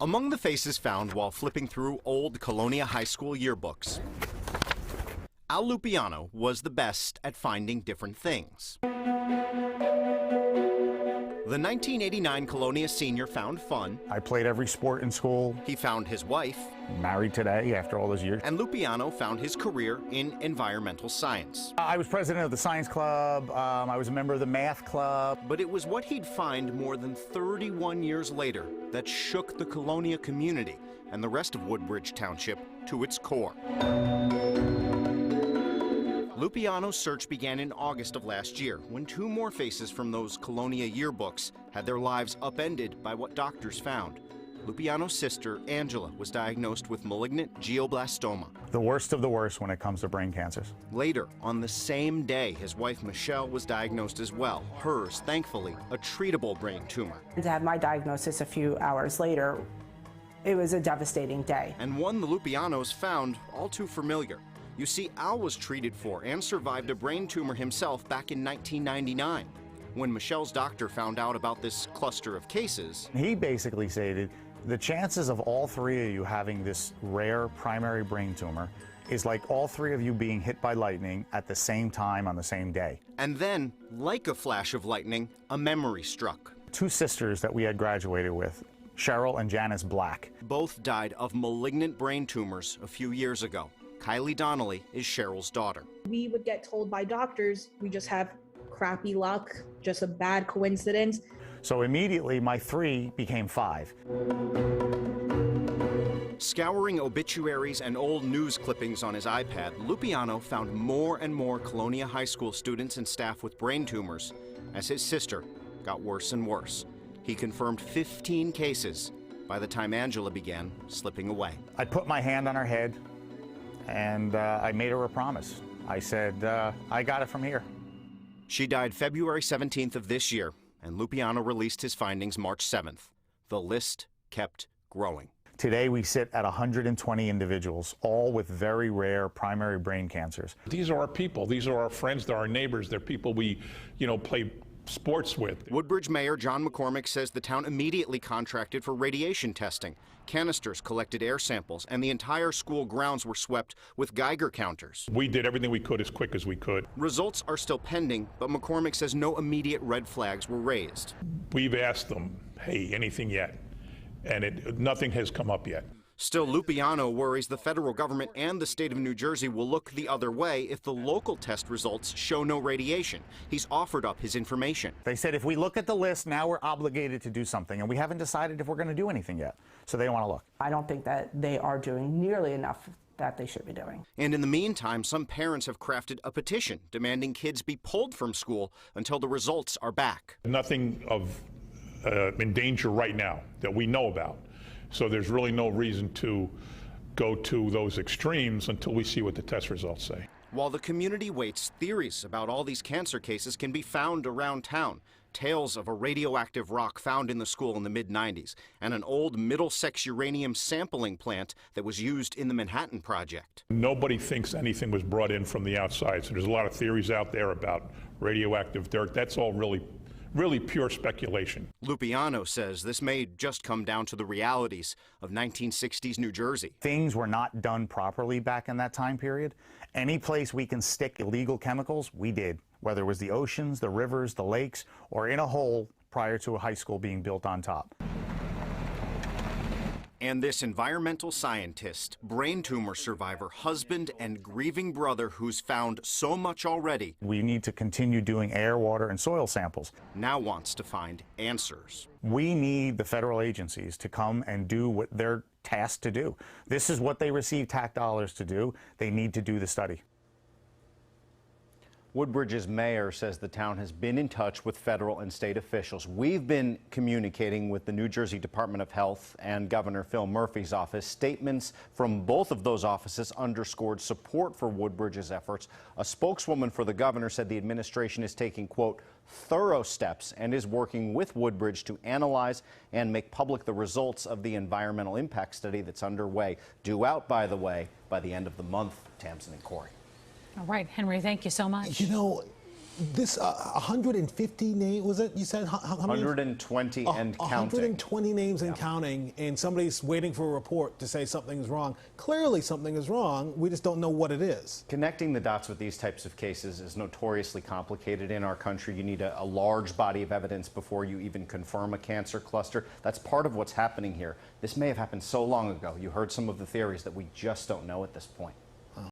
Among the faces found while flipping through old Colonia High School yearbooks, Al Lupiano was the best at finding different things. The 1989 Colonia senior found fun. I played every sport in school. He found his wife. Married today after all those years. And Lupiano found his career in environmental science. I was president of the science club. I was a member of the math club. But it was what he'd find more than 31 years later that shook the Colonia community and the rest of Woodbridge Township to its core. Lupiano's search began in August of last year, when two more faces from those Colonia yearbooks had their lives upended by what doctors found. Lupiano's sister, Angela, was diagnosed with malignant glioblastoma. The worst of the worst when it comes to brain cancers. Later, on the same day, his wife, Michelle, was diagnosed as well. Hers, thankfully, a treatable brain tumor. To have my diagnosis a few hours later, it was a devastating day. And one the Lupianos found all too familiar. You see, Al was treated for and survived a brain tumor himself back in 1999. When Michelle's doctor found out about this cluster of cases, he basically stated, the chances of all three of you having this rare primary brain tumor is like all three of you being hit by lightning at the same time on the same day. And then, like a flash of lightning, a memory struck. Two sisters that we had graduated with, Cheryl and Janice Black. Both died of malignant brain tumors a few years ago. Kylie Donnelly is Cheryl's daughter. We would get told by doctors, we just have crappy luck, just a bad coincidence. So immediately my 3 became 5. Scouring obituaries and old news clippings on his iPad, Lupiano found more and more Colonia High School students and staff with brain tumors as his sister got worse and worse. He confirmed 15 cases by the time Angela began slipping away. I put my hand on her head and I made her a promise. I said, I got it from here. She died February 17th of this year, and Lupiano released his findings March 7th. The list kept growing. Today we sit at 120 individuals, all with very rare primary brain cancers. These are our people. These are our friends. They're our neighbors. They're people we, play sports with. Woodbridge Mayor John McCormick says the town immediately contracted for radiation testing. Canisters collected air samples, and the entire school grounds were swept with Geiger counters. We did everything we could as quick as we could. Results are still pending, but McCormick says no immediate red flags were raised. We've asked them, hey, anything yet? And nothing has come up yet. Still, Lupiano worries the federal government and the state of New Jersey will look the other way if the local test results show no radiation. He's offered up his information. They said if we look at the list, now we're obligated to do something, and we haven't decided if we're going to do anything yet. So they don't want to look. I don't think that they are doing nearly enough that they should be doing. And in the meantime, some parents have crafted a petition demanding kids be pulled from school until the results are back. Nothing of in danger right now that we know about. So there's really no reason to go to those extremes until we see what the test results say. While the community waits, theories about all these cancer cases can be found around town. Tales of a radioactive rock found in the school in the mid-90s and an old Middlesex uranium sampling plant that was used in the Manhattan Project. Nobody thinks anything was brought in from the outside, so there's a lot of theories out there about radioactive dirt. That's all really pure speculation. Lupiano says this may just come down to the realities of 1960s New Jersey. Things were not done properly back in that time period. Any place we can stick illegal chemicals, we did. Whether it was the oceans, the rivers, the lakes, or in a hole prior to a high school being built on top. And this environmental scientist, brain tumor survivor, husband, and grieving brother who's found so much already. We need to continue doing air, water, and soil samples. Now wants to find answers. We need the federal agencies to come and do what they're tasked to do. This is what they receive tax dollars to do. They need to do the study. Woodbridge's mayor says the town has been in touch with federal and state officials. We've been communicating with the New Jersey Department of Health and Governor Phil Murphy's office. Statements from both of those offices underscored support for Woodbridge's efforts. A spokeswoman for the governor said the administration is taking, quote, thorough steps and is working with Woodbridge to analyze and make public the results of the environmental impact study that's underway, due out, by the way, by the end of the month. Tamsin and Corey. All right, Henry, thank you so much. You know, This 150 names, was it? You said how many? 120 and counting. 120 names and counting, and somebody's waiting for a report to say something is wrong. Clearly something is wrong. We just don't know what it is. Connecting the dots with these types of cases is notoriously complicated in our country. You need a large body of evidence before you even confirm a cancer cluster. That's part of what's happening here. This may have happened so long ago. You heard some of the theories that we just don't know at this point.